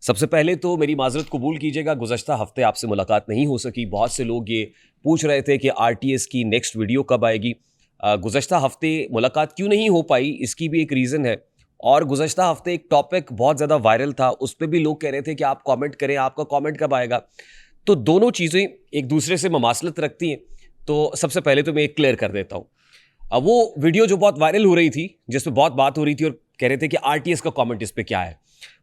सबसे पहले तो मेरी माजरत कबूल कीजिएगा, गुज़श्ता हफ्ते आपसे मुलाकात नहीं हो सकी। बहुत से लोग ये पूछ रहे थे कि आरटीएस की नेक्स्ट वीडियो कब आएगी। गुज़श्ता हफ्ते मुलाकात क्यों नहीं हो पाई, इसकी भी एक रीज़न है। और गुज़श्ता हफ्ते एक टॉपिक बहुत ज़्यादा वायरल था, उस पर भी लोग कह रहे थे कि आप कमेंट करें, आपका कमेंट कब आएगा। तो दोनों चीज़ें एक दूसरे से ममासलत रखती हैं। तो सबसे पहले तो मैं एक क्लियर कर देता हूँ। अब वो वीडियो जो बहुत वायरल हो रही थी, जिसमें बहुत बात हो रही थी और कह रहे थे कि आरटीएस का कमेंट इस पर क्या है,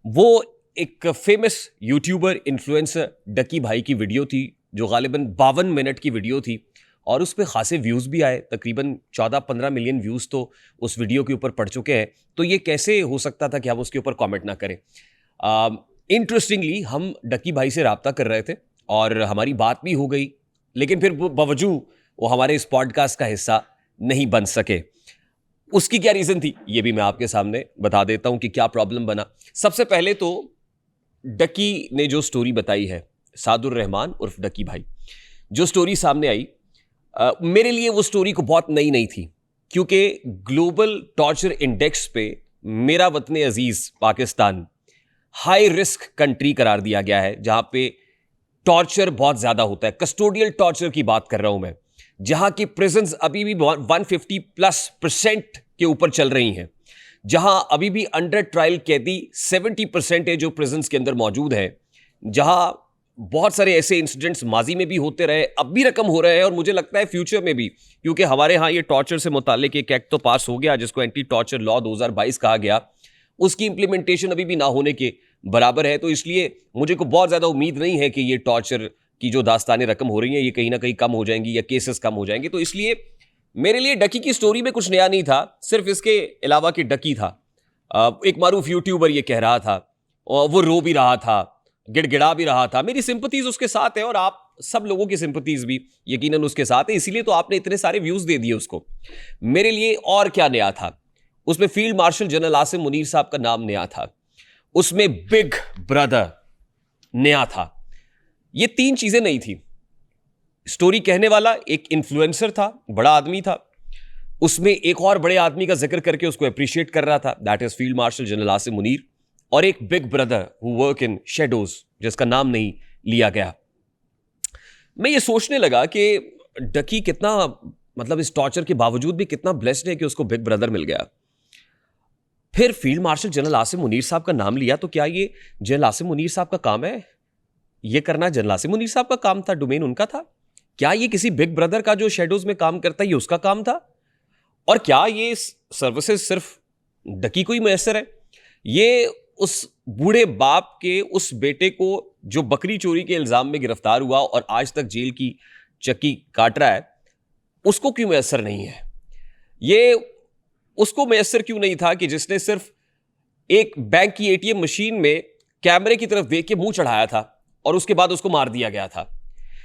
वो एक फेमस यूट्यूबर इन्फ्लुएंसर डकी भाई की वीडियो थी, जो गालिबन 52 मिनट की वीडियो थी और उस पर खासे व्यूज़ भी आए। तकरीबन 14-15 मिलियन व्यूज़ तो उस वीडियो के ऊपर पड़ चुके हैं। तो ये कैसे हो सकता था कि हम उसके ऊपर कमेंट ना करें। इंटरेस्टिंगली हम डकी भाई से रब्ता कर रहे थे और हमारी बात भी हो गई, लेकिन फिर बावजूद वो हमारे इस पॉडकास्ट का हिस्सा नहीं बन सके। उसकी क्या रीज़न थी, ये भी मैं आपके सामने बता देता हूं कि क्या प्रॉब्लम बना। सबसे पहले तो डकी ने जो स्टोरी बताई है, सादुर रहमान उर्फ डकी भाई, जो स्टोरी सामने आई, मेरे लिए वो स्टोरी को बहुत नई नहीं थी, क्योंकि ग्लोबल टॉर्चर इंडेक्स पे मेरा वतन अजीज पाकिस्तान हाई रिस्क कंट्री करार दिया गया है, जहां पे टॉर्चर बहुत ज्यादा होता है। कस्टोडियल टॉर्चर की बात कर रहा हूं मैं, जहां की प्रिजन्स अभी भी 150+% के ऊपर चल रही हैं, जहां अभी भी अंडर ट्रायल कैदी 70% है जो प्रिजन्स के अंदर मौजूद है, जहां बहुत सारे ऐसे इंसिडेंट्स माजी में भी होते रहे, अब भी रकम हो रहे हैं और मुझे लगता है फ्यूचर में भी, क्योंकि हमारे यहाँ ये टॉर्चर से मुतालिक एक एक्ट तो पास हो गया जिसको एंटी टॉर्चर लॉ 2022 कहा गया। उसकी इंप्लीमेंटेशन अभी भी ना होने के बराबर है। तो इसलिए मुझे को बहुत ज़्यादा उम्मीद नहीं है कि ये टॉर्चर की जो दास्तानें रकम हो रही हैं ये कहीं ना कहीं कम हो जाएंगी या केसेस कम हो जाएंगे। तो इसलिए मेरे लिए डकी की स्टोरी में कुछ नया नहीं था, सिर्फ इसके अलावा कि डकी था, एक मारूफ यूट्यूबर ये कह रहा था और वो रो भी रहा था, गिड़गिड़ा भी रहा था। मेरी सिंपथीज उसके साथ है और आप सब लोगों की सिंपथीज भी यकीनन उसके साथ है, इसीलिए तो आपने इतने सारे व्यूज दे दिए उसको। मेरे लिए और क्या नया था, उसमें field marshal general Asim Munir साहब का नाम नया था, उसमें बिग ब्रदर नया था। ये तीन चीजें नहीं थी। स्टोरी कहने वाला एक इन्फ्लुएंसर था, बड़ा आदमी था, उसमें एक और बड़े आदमी का जिक्र करके उसको अप्रिशिएट कर रहा था, that is field marshal general Asim Munir, और एक big brother who work in shadows जिसका नाम नहीं लिया गया। मैं ये सोचने लगा कि डकी कितना, मतलब इस टॉर्चर के बावजूद भी कितना ब्लेस्ड है कि उसको बिग ब्रदर मिल गया। फिर field marshal general Asim Munir साहब का नाम लिया, तो क्या ये जनरल आसिम मुनीर साहब का काम है? ये करना जनरल आसिम मुनीर साहब का काम था, डोमेन उनका था? क्या ये किसी बिग ब्रदर का जो शेडोज में काम करता है ये उसका काम था? और क्या ये सर्विसेज सिर्फ डकी को ही मैसर है? ये उस बूढ़े बाप के उस बेटे को जो बकरी चोरी के इल्जाम में गिरफ्तार हुआ और आज तक जेल की चक्की काट रहा है, उसको क्यों मैसर नहीं है? ये उसको मैसर क्यों नहीं था कि जिसने सिर्फ एक बैंक की एटीएम मशीन में कैमरे की तरफ देख के मुंह चढ़ाया था और उसके बाद उसको मार दिया गया था?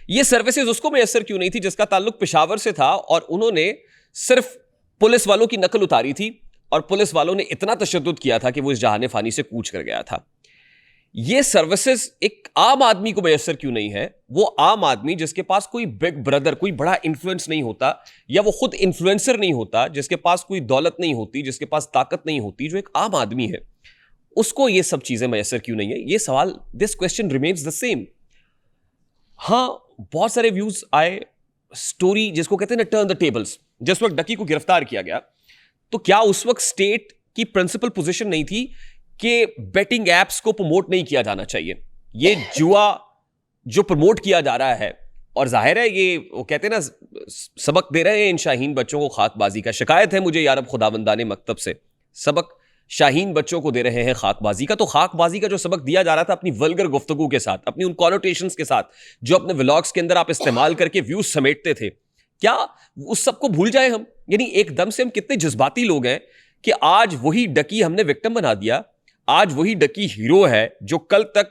ये सर्विसेज उसको मैसर क्यों नहीं थी जिसका ताल्लुक पेशावर से था और उन्होंने सिर्फ पुलिस वालों की नकल उतारी थी और पुलिस वालों ने इतना तशद्दुद किया था कि वो इस जहाने फानी से कूच कर गया था? ये सर्विसेज एक आम आदमी को मैसर क्यों नहीं है? वो आम आदमी जिसके पास कोई बिग ब्रदर, कोई बड़ा इन्फ्लुएंस नहीं होता, या वो खुद इन्फ्लुएंसर नहीं होता, जिसके पास कोई दौलत नहीं होती, जिसके पास ताकत नहीं होती, जो एक आम आदमी है, उसको ये सब चीजें मैसर क्यों नहीं है? ये सवाल, this question remains the same. हाँ, बहुत सारे व्यूज आए, स्टोरी जिसको कहते हैं ना टर्न द टेबल्स। जिस वक्त डकी को गिरफ्तार किया गया, तो क्या उस वक्त स्टेट की प्रिंसिपल पोजीशन नहीं थी कि बेटिंग एप्स को प्रमोट नहीं किया जाना चाहिए? ये जुआ जो प्रमोट किया जा रहा है, और जाहिर है ये वो कहते हैं ना सबक दे रहे हैं इन शाहीन बच्चों को खाकबाजी का। शिकायत है मुझे यार अब खुदावंदाने मकतब से, सबक शाहीन बच्चों को दे रहे हैं खाकबाजी का। तो खाकबाजी का जो सबक दिया जा रहा था अपनी वल्गर गुफ्तगू के साथ, अपनी उन कॉनोटेशंस के साथ जो अपने व्लॉग्स के अंदर आप इस्तेमाल करके व्यूज समेटते थे, क्या उस सबको भूल जाए हम? यानी एकदम से हम कितने जज्बाती लोग हैं कि आज वही डकी हमने विक्टिम बना दिया, आज वही डकी हीरो है जो कल तक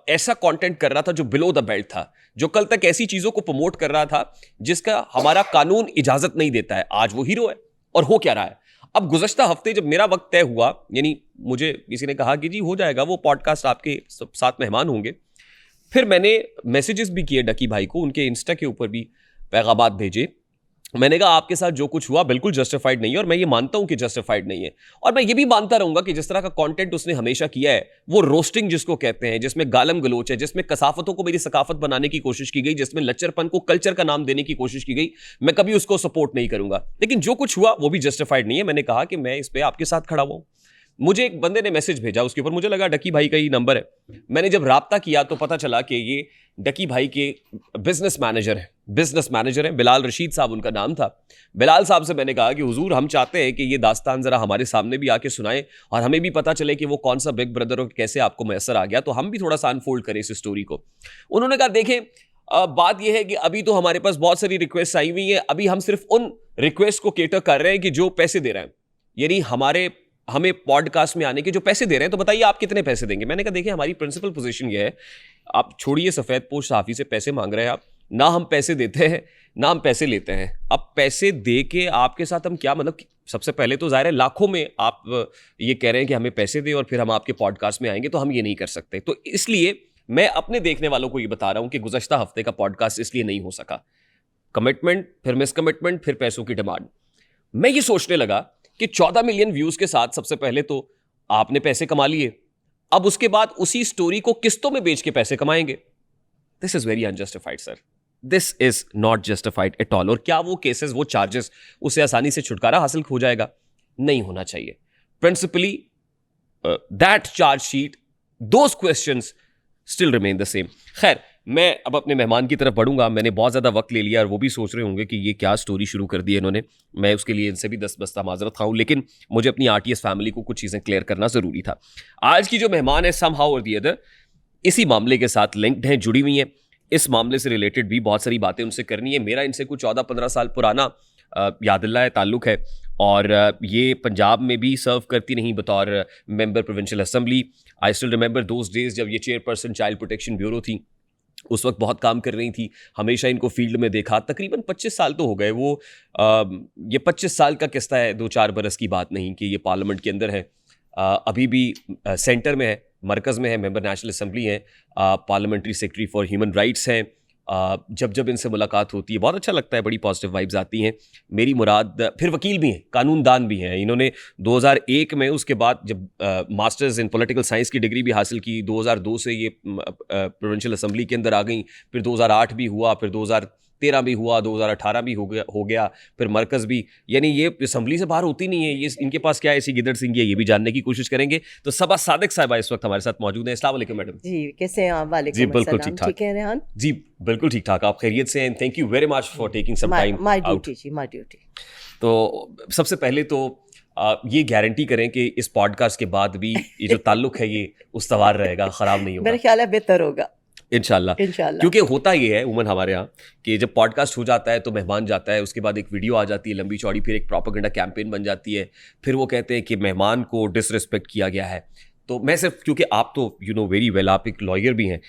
ऐसा कंटेंट कर रहा था जो बिलो द बेल्ट था, जो कल तक ऐसी चीजों को प्रमोट कर रहा था जिसका हमारा कानून इजाजत नहीं देता है। आज वो हीरो है। और हो क्या रहा है? अब गुज़श्ता हफ्ते जब मेरा वक्त तय हुआ, यानी मुझे किसी ने कहा कि जी हो जाएगा, वो पॉडकास्ट आपके साथ मेहमान होंगे, फिर मैंने मैसेजेस भी किए डकी भाई को, उनके इंस्टा के ऊपर भी पैगामात भेजे मैंने कहा आपके साथ जो कुछ हुआ बिल्कुल जस्टिफाइड नहीं है और मैं ये मानता हूं कि जस्टिफाइड नहीं है, और मैं ये भी मानता रहूंगा कि जिस तरह का कंटेंट उसने हमेशा किया है, वो रोस्टिंग जिसको कहते हैं, जिसमें गालम गलोच है, जिसमें कसाफतों को मेरी सकाफत बनाने की कोशिश की गई, जिसमें लच्चरपन को कल्चर का नाम देने की कोशिश की गई, मैं कभी उसको सपोर्ट नहीं करूंगा। लेकिन जो कुछ हुआ वो भी जस्टिफाइड नहीं है। मैंने कहा कि मैं इस पर आपके साथ खड़ा हुआ हूं। मुझे एक बंदे ने मैसेज भेजा, उसके ऊपर मुझे लगा डकी भाई का ही नंबर है। मैंने जब राब्ता किया तो पता चला कि ये डकी भाई के बिजनेस मैनेजर हैं, बिलाल रशीद साहब उनका नाम था। बिलाल साहब से मैंने कहा कि हुजूर हम चाहते हैं कि ये दास्तान जरा हमारे सामने भी आके सुनाएं और हमें भी पता चले कि वो कौन सा बिग ब्रदर और कैसे आपको मैसर आ गया, तो हम भी थोड़ा सा अनफोल्ड करें इस स्टोरी को। उन्होंने कहा देखें, बात यह है कि अभी तो हमारे पास बहुत सारी रिक्वेस्ट आई हुई है, अभी हम सिर्फ उन रिक्वेस्ट को केटर कर रहे हैं कि जो पैसे दे रहे हैं, यानी हमें पॉडकास्ट में आने के जो पैसे दे रहे हैं, तो बताइए आप कितने पैसे देंगे। मैंने कहा देखिए हमारी प्रिंसिपल पोजीशन ये है, आप छोड़िए सफेद पोश सहाफी से पैसे मांग रहे हैं आप, ना हम पैसे देते हैं ना हम पैसे लेते हैं। अब पैसे दे के आपके साथ हम क्या, मतलब सबसे पहले तो जाहिर है लाखों में आप ये कह रहे हैं कि हमें पैसे दें और फिर हम आपके पॉडकास्ट में आएंगे, तो हम ये नहीं कर सकते। तो इसलिए मैं अपने देखने वालों को ये बता रहा हूं कि गुज़श्ता हफ्ते का पॉडकास्ट इसलिए नहीं हो सका। कमिटमेंट, फिर मिसकमिटमेंट, फिर पैसों की डिमांड। मैं ये सोचने लगा कि 14 मिलियन व्यूज के साथ सबसे पहले तो आपने पैसे कमा लिए, अब उसके बाद उसी स्टोरी को किस्तों में बेच के पैसे कमाएंगे। This is very unjustified sir, this is not justified at all. और क्या वो केसेस, वो चार्जेस, उससे आसानी से छुटकारा हासिल हो जाएगा? नहीं होना चाहिए। Principally that charge sheet, those questions still remain the same. खैर, मैं अब अपने मेहमान की तरफ बढ़ूंगा। मैंने बहुत ज़्यादा वक्त ले लिया और वो भी सोच रहे होंगे कि ये क्या स्टोरी शुरू कर दी है इन्होंने। मैं उसके लिए इनसे भी दस बस्ता माजरत खाऊं, लेकिन मुझे अपनी आरटीएस फैमिली को कुछ चीज़ें क्लियर करना ज़रूरी था। आज की जो मेहमान है सम हाउ और दी अदर इसी मामले के साथ लिंक्ड हैं, जुड़ी हुई हैं। इस मामले से रिलेटेड भी बहुत सारी बातें उनसे करनी है। मेरा इनसे कुछ 14-15 साल पुराना यादल्ला है, ताल्लुक़ है, और ये पंजाब में भी सर्व करती नहीं बतौर member provincial assembly. I still remember those days जब ये चेयरपर्सन चाइल्ड प्रोटेक्शन ब्यूरो थी, उस वक्त बहुत काम कर रही थी। हमेशा इनको फील्ड में देखा। तकरीबन 25 साल तो हो गए वो, ये 25 साल का किस्सा है, 2-4 बरस की बात नहीं कि ये पार्लियामेंट के अंदर है। अभी भी सेंटर में है, मरकज़ में है, मेंबर नेशनल असेंबली है, parliamentary secretary for human rights हैं। जब इनसे मुलाकात होती है बहुत अच्छा लगता है, बड़ी पॉजिटिव वाइब्स आती हैं। मेरी मुराद, फिर वकील भी हैं, कानूनदान भी हैं। इन्होंने 2001 में, उसके बाद जब मास्टर्स इन पॉलिटिकल साइंस की डिग्री भी हासिल की, 2002 से ये प्रोविंशियल असेंबली के अंदर आ गई। फिर 2008 भी हुआ, फिर 2013 भी हुआ, 2018 भी हो गया, फिर मरकज़ भी। यानी ये असेंबली से बाहर होती नहीं है। ये इनके पास क्या ऐसी गिदड़ सिंह है, ये भी जानने की कोशिश करेंगे। तो सबा सादिक साहिबा इस वक्त हमारे साथ मौजूद हैं। अस्सलाम वालेकुम मैडम। जी, कैसे हैं आप? वालेकुम जी बिल्कुल अस्सलाम। ठीक ठाक। ठीक है रेहान? जी बिल्कुल ठीक ठाक, आप खैरियत से हैं? Thank you very much for taking some time my out. Duty जी, माय ड्यूटी। तो सबसे पहले तो ये गारंटी करें कि इस पॉडकास्ट के बाद भी ये जो ताल्लुक है ये उस्तवार रहेगा, ख़राब नहीं होगा मेरा ख्याल है बेहतर होगा इंशाल्लाह। इंशाल्लाह। क्योंकि होता ये है उमन हमारे यहाँ कि जब पॉडकास्ट हो जाता है तो मेहमान जाता है, उसके बाद एक वीडियो आ जाती है लंबी चौड़ी, फिर एक प्रोपेगेंडा कैंपेन बन जाती है, फिर वो कहते हैं कि मेहमान को डिसरिस्पेक्ट किया गया है। तो मैं सिर्फ, क्योंकि आप तो यू नो वेरी वेल, आप एक लॉयर भी हैं,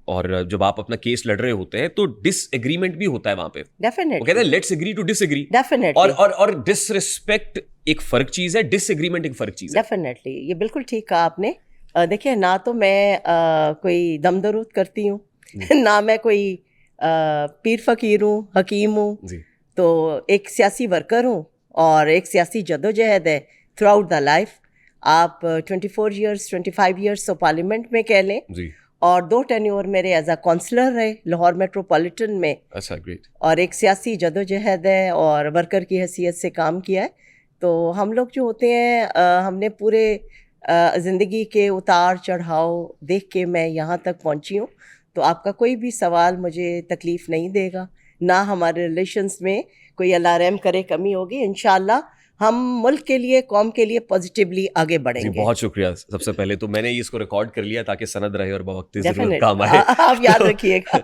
और जब आप अपना केस लड़ रहे होते हैं तो डिसएग्रीमेंट भी होता है वहाँ पे। वो कहते हैं definitely let's agree to disagree. Definitely और डिसरिस्पेक्ट एक फर्क चीज़ है, डिसएग्रीमेंट एक फर्क चीज़ है। डेफिनेटली, ये बिल्कुल ठीक कहा आपने। देखिए, ना तो मैं कोई दम दरूद करती हूँ ना मैं कोई पीर फकीर हूँ, हकीम हूँ। जी तो एक सियासी वर्कर हूँ और एक सियासी जदोजहद है थ्रू आउट द लाइफ। आप 24 ईयर्स 25 ईयर्स तो पार्लियामेंट में कह लें, जी। और 2 टेन्योर मेरे एज अ काउंसलर रहे लाहौर मेट्रोपॉलिटन में। अच्छा, ग्रेट। और एक सियासी जदोजहद है और वर्कर की हैसियत से काम किया है। तो हम लोग जो होते हैं, हमने पूरे ज़िंदगी के उतार चढ़ाव देख के मैं यहाँ तक पहुँची हूँ। तो आपका कोई भी सवाल मुझे तकलीफ़ नहीं देगा, ना हमारे रिलेशंस में कोई अल्लाह रहम करे कमी होगी। इंशाल्लाह हम मुल्क के लिए, कौम के लिए पॉजिटिवली आगे बढ़ेंगे। जी बहुत शुक्रिया। सबसे पहले तो मैंने इसको रिकॉर्ड कर लिया ताकि सनद रहे और बवक्त ज़रूरत डेफिनेट काम आए। आप याद रखिएगा।